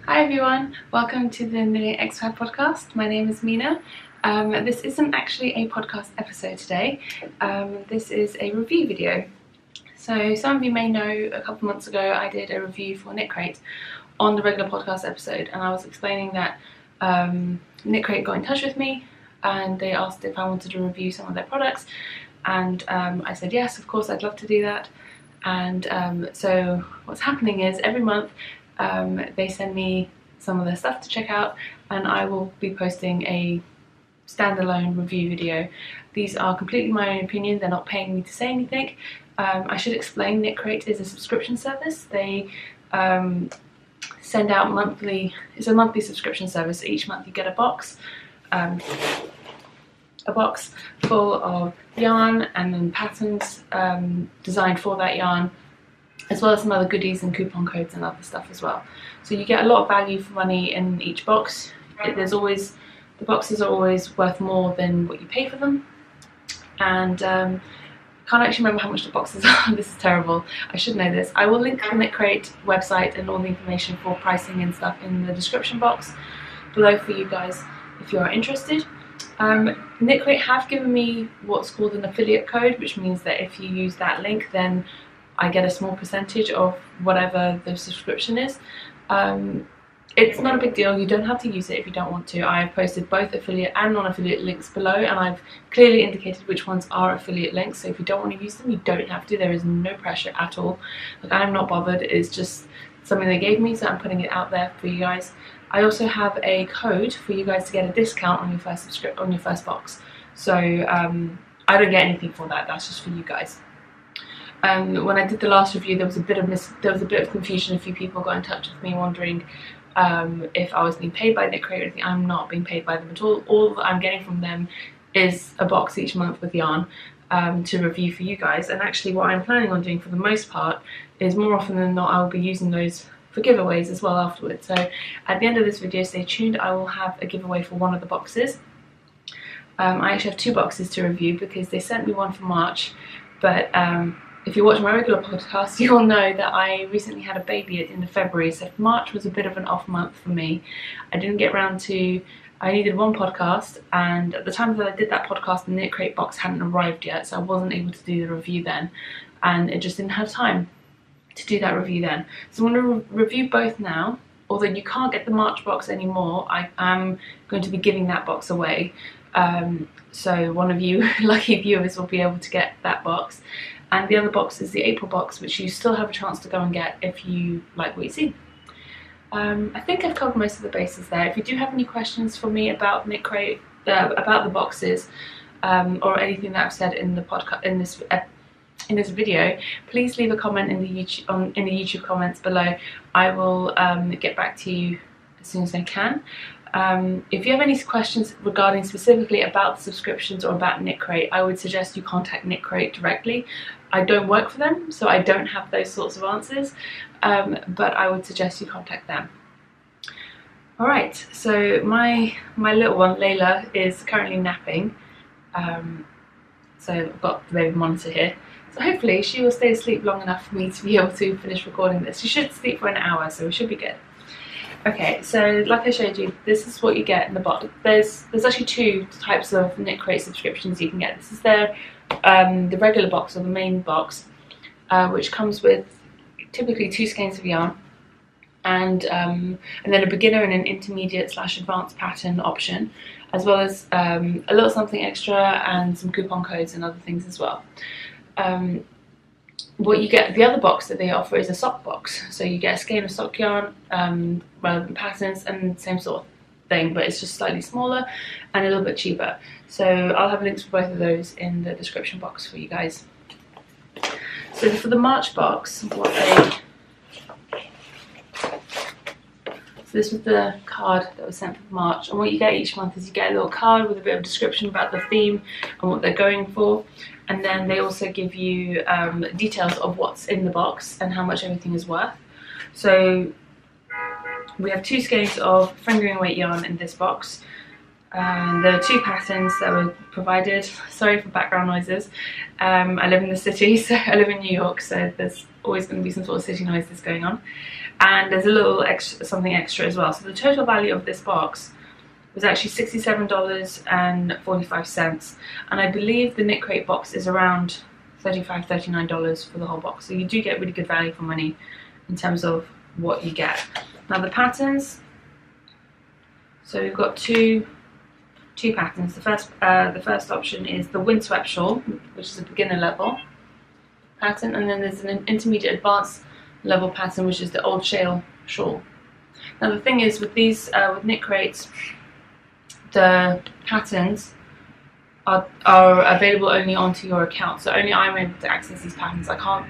Hi everyone, welcome to the Knitting Expat Podcast. My name is Mina. This isn't actually a podcast episode today. This is a review video. So some of you may know a couple months ago I did a review for Knitcrate on the regular podcast episode, and I was explaining that Knitcrate got in touch with me and they asked if I wanted to review some of their products, and I said yes, of course, I'd love to do that. And so what's happening is every month they send me some of their stuff to check out, and I will be posting a standalone review video. These are completely my own opinion, they're not paying me to say anything. I should explain, Knitcrate is a subscription service. They send out monthly, it's a monthly subscription service. Each month you get a box full of yarn and then patterns designed for that yarn, as well as some other goodies and coupon codes and other stuff as well. So you get a lot of value for money in each box. The boxes are always worth more than what you pay for them. And can't actually remember how much the boxes are. This is terrible. I should know this. I will link the Knitcrate website and all the information for pricing and stuff in the description box below for you guys if you are interested. Knitcrate have given me what's called an affiliate code, which means that if you use that link, then I get a small percentage of whatever the subscription is. It's not a big deal, you don't have to use it if you don't want to. I have posted both affiliate and non-affiliate links below, and I've clearly indicated which ones are affiliate links, so if you don't want to use them, you don't have to. There is no pressure at all. Like, I'm not bothered, it's just something they gave me, so I'm putting it out there for you guys. I also have a code for you guys to get a discount on your first box. So I don't get anything for that, that's just for you guys. When I did the last review, there was a bit of confusion. A few people got in touch with me wondering if I was being paid by Knitcrate or anything. I'm not being paid by them at all. All that I'm getting from them is a box each month with yarn to review for you guys. And actually what I'm planning on doing for the most part is, more often than not, I will be using those for giveaways as well afterwards. So at the end of this video, stay tuned, I will have a giveaway for one of the boxes. I actually have two boxes to review because they sent me one for March, but if you watch my regular podcast, you'll know that I recently had a baby at the end of February, so March was a bit of an off month for me. I didn't get around to, I needed one podcast, and at the time that I did that podcast, the Knitcrate box hadn't arrived yet, so I wasn't able to do the review then, and it just didn't have time to do that review then. So I'm going to review both now. Although you can't get the March box anymore, I am going to be giving that box away. So one of you lucky viewers will be able to get that box. And the other box is the April box, which you still have a chance to go and get if you like what you see. I think I've covered most of the bases there. If you do have any questions for me about Knitcrate, about the boxes, or anything that I've said in the podcast, in this video, please leave a comment in the YouTube comments below. I will get back to you as soon as I can. If you have any questions regarding specifically about the subscriptions or about Knitcrate, I would suggest you contact Knitcrate directly. I don't work for them, so I don't have those sorts of answers, but I would suggest you contact them. Alright, so my little one, Layla, is currently napping. So I've got the baby monitor here. So hopefully she will stay asleep long enough for me to be able to finish recording this. She should sleep for an hour, so we should be good. Okay, so like I showed you, this is what you get in the box. There's actually two types of Knitcrate subscriptions you can get. This is their the regular box, or the main box, which comes with typically 2 skeins of yarn, and then a beginner and an intermediate / advanced pattern option, as well as a little something extra and some coupon codes and other things as well. What you get, the other box that they offer is a sock box. So you get a skein of sock yarn, relevant patterns, and same sort of thing, but it's just slightly smaller and a little bit cheaper. So I'll have links for both of those in the description box for you guys. So for the March box, so this was the card that was sent for March, and what you get each month is you get a little card with a bit of description about the theme and what they're going for, and then they also give you details of what's in the box and how much everything is worth. So we have 2 skeins of fingering weight yarn in this box. There were 2 patterns that were provided. Sorry for background noises. I live in the city, so I live in New York, so there's always going to be some sort of city noises going on. And there's a little extra, something extra as well. So the total value of this box was actually $67.45, and I believe the Knitcrate box is around $35, $39 for the whole box. So you do get really good value for money in terms of what you get. Now the patterns. So we've got two patterns. The first option is the windswept shawl, which is a beginner level pattern, and then there's an intermediate advanced level pattern, which is the old shale shawl. Now the thing is with these with Knitcrates, the patterns are available only onto your account, so only I'm able to access these patterns. I can't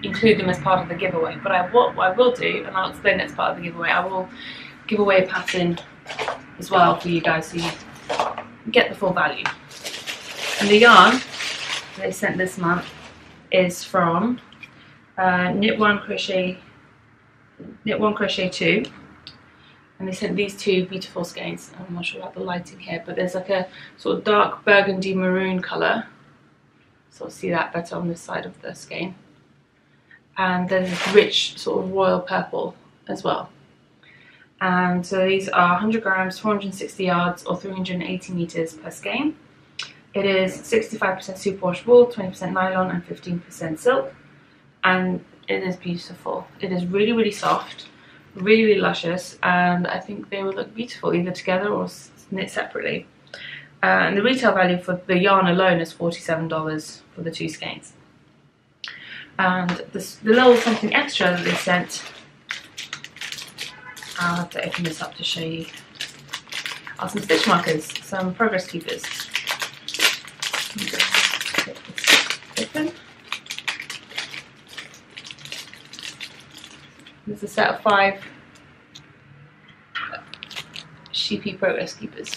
include them as part of the giveaway, but what I will do, and I'll explain it as part of the giveaway, I will give away a pattern as well for you guys, so you get the full value. And the yarn they sent this month is from Knit One Crochet 2, and they sent these 2 beautiful skeins. I'm not sure about the lighting here, but there's like a sort of dark burgundy maroon colour, sort of see that better on this side of the skein, and there's this rich sort of royal purple as well. And so these are 100 grams, 460 yards, or 380 meters per skein. It is 65% superwash wool, 20% nylon, and 15% silk. And it is beautiful. It is really, really soft, really, really luscious, and I think they will look beautiful either together or knit separately. And the retail value for the yarn alone is $47 for the 2 skeins. And the little something extra that they sent, I'll have to open this up to show you, are some stitch markers, some progress keepers. Open. There's a set of 5 sheepy progress keepers,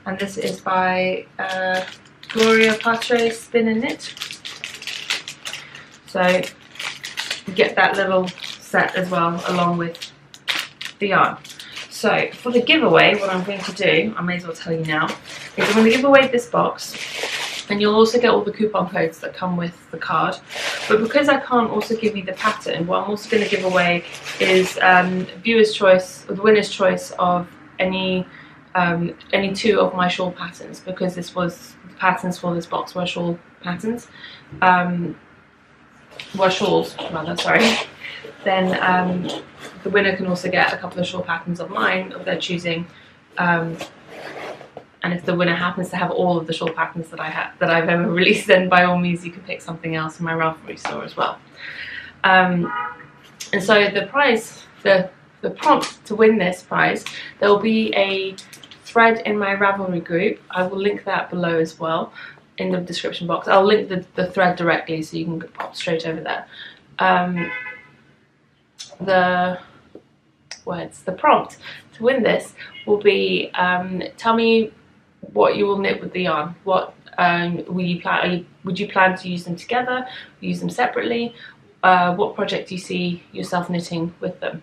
and this is by Gloria Patre Spin and Knit. So you get that little set as well along with the yarn. So for the giveaway, what I'm going to do, I may as well tell you now, is I'm going to give away this box, and you'll also get all the coupon codes that come with the card. But because I can't also give you the pattern, what I'm also going to give away is viewer's choice, or the winner's choice of any 2 of my shawl patterns, because this was the patterns for this box were shawl patterns, were shawls rather, sorry. Then the winner can also get a couple of shawl patterns of mine of their choosing, and if the winner happens to have all of the shawl patterns that I've ever released, then by all means you can pick something else from my Ravelry store as well. And so the prize, the prompt to win this prize, there will be a thread in my Ravelry group. I will link that below as well in the description box. I'll link the thread directly so you can pop straight over there. The prompt to win this will be tell me what you will knit with the yarn. What would you plan to use them together, use them separately? What project do you see yourself knitting with them,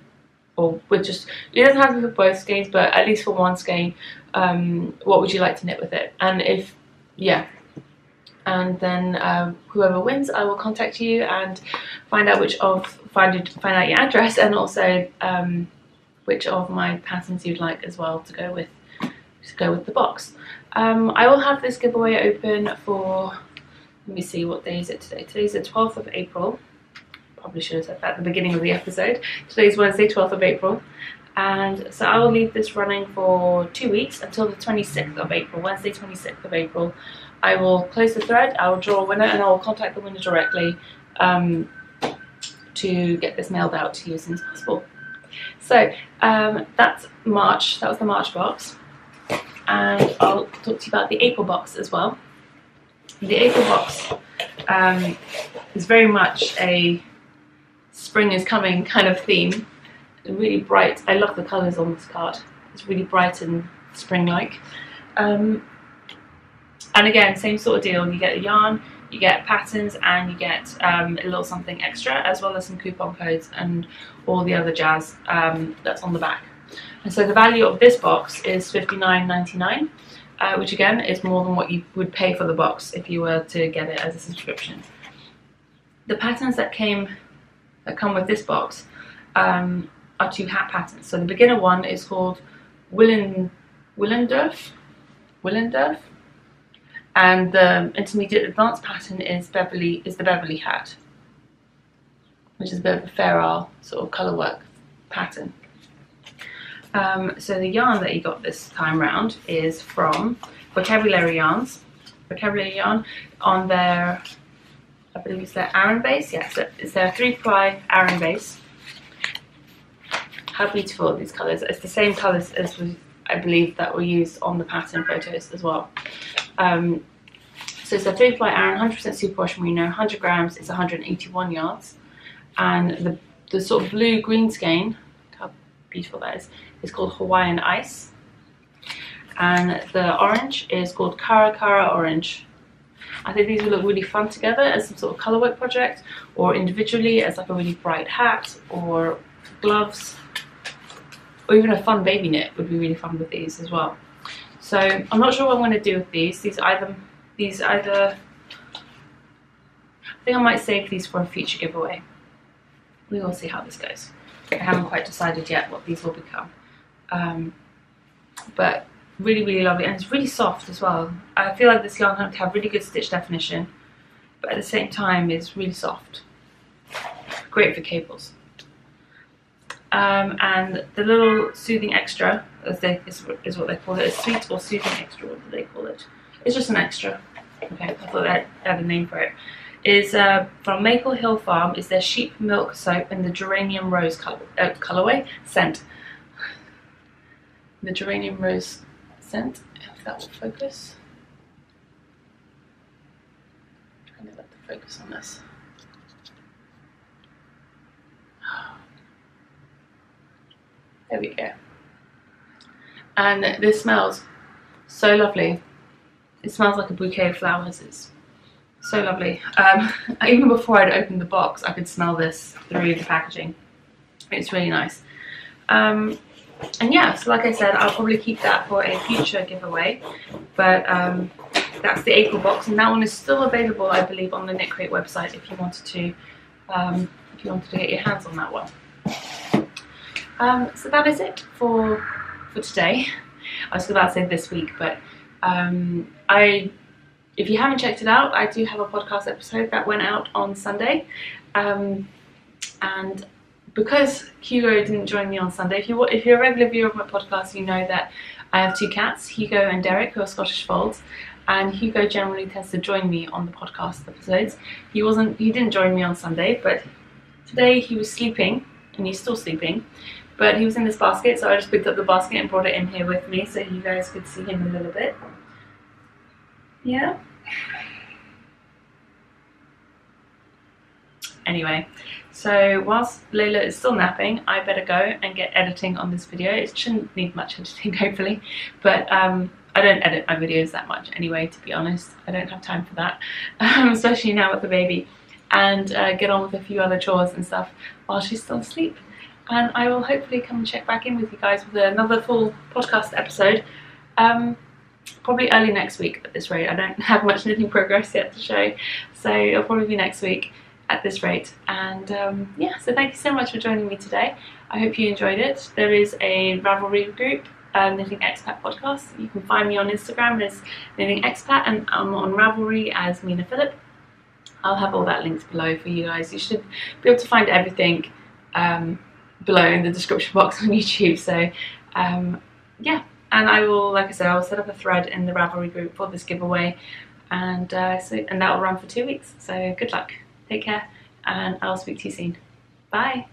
or with just, it doesn't have to be for both skeins, but at least for one skein, what would you like to knit with it? And if, yeah, and then whoever wins, I will contact you and find out find out your address, and also which of my patterns you'd like as well to go with the box. I will have this giveaway open for, let me see, what day is it today? Today's the 12th of April. Probably should have said that at the beginning of the episode. Today's Wednesday, 12th of April. And so I will leave this running for 2 weeks until the 26th of April, Wednesday 26th of April. I will close the thread, I will draw a winner, and I will contact the winner directly to get this mailed out to you as soon as possible. So that's March, that was the March box. And I'll talk to you about the April box as well. The April box is very much a spring is coming kind of theme. Really bright. I love the colours on this card. It's really bright and spring-like. And again, same sort of deal. You get a yarn, you get patterns, and you get a little something extra, as well as some coupon codes and all the other jazz that's on the back. And so the value of this box is $59.99, which again is more than what you would pay for the box if you were to get it as a subscription. The patterns that come with this box are 2 hat patterns. So the beginner one is called Willendorf, and the intermediate advanced pattern is the Beverly hat, which is a bit of a fairer sort of colour work pattern. So the yarn that you got this time round is from Vocabulary Yarn on their, I believe it's their Aran base. Yes, it's their 3-ply Aran base. How beautiful are these colours. It's the same colours as I believe that were used on the pattern photos as well. So it's a 3-ply Aran, 100% superwash merino, 100 grams, it's 181 yards. And the sort of blue-green skein, look how beautiful that is called Hawaiian Ice. And the orange is called Kara Kara Orange. I think these will look really fun together as some sort of colourwork project, or individually as like a really bright hat, or gloves, or even a fun baby knit would be really fun with these as well. So I'm not sure what I'm going to do with these. These either I think I might save these for a future giveaway. We will see how this goes. I haven't quite decided yet what these will become. But really, really lovely, and it's really soft as well. I feel like this yarn has really good stitch definition, but at the same time it's really soft. Great for cables. And the little soothing extra, is what they call it, a sweet or soothing extra, what do they call it? It's just an extra. Okay, I thought I had a name for it. Is from Maple Hill Farm, is their sheep milk soap in the geranium rose colorway scent. The geranium rose scent, if that will focus. I'm trying to let the focus on this. There we go. And this smells so lovely. It smells like a bouquet of flowers. It's so lovely. Even before I'd opened the box, I could smell this through the packaging. It's really nice. And yeah, so like I said, I'll probably keep that for a future giveaway. But that's the April box, and that one is still available, I believe, on the Knitcrate website if you wanted to get your hands on that one. So that is it for today. I was about to say this week, but if you haven't checked it out, I do have a podcast episode that went out on Sunday, and because Hugo didn't join me on Sunday, if you're a regular viewer of my podcast, you know that I have 2 cats, Hugo and Derek, who are Scottish Folds, and Hugo generally tends to join me on the podcast episodes. He didn't join me on Sunday, but today he was sleeping, and he's still sleeping, but he was in this basket, so I just picked up the basket and brought it in here with me so you guys could see him a little bit. Yeah. Anyway, so whilst Layla is still napping, I better go and get editing on this video. It shouldn't need much editing, hopefully, but I don't edit my videos that much anyway, to be honest. I don't have time for that, especially now with the baby, and get on with a few other chores and stuff while she's still asleep. And I will hopefully come and check back in with you guys with another full podcast episode, probably early next week at this rate. I don't have much knitting progress yet to show, so it'll probably be next week at this rate. And yeah, so thank you so much for joining me today. I hope you enjoyed it. There is a Ravelry group, Knitting Expat Podcast. You can find me on Instagram as Knitting Expat, and I'm on Ravelry as Mina Phillip. I'll have all that linked below for you guys. You should be able to find everything below in the description box on YouTube. So yeah, and I will, like I said, I will set up a thread in the Ravelry group for this giveaway, and that will run for 2 weeks. So good luck, take care, and I'll speak to you soon. Bye.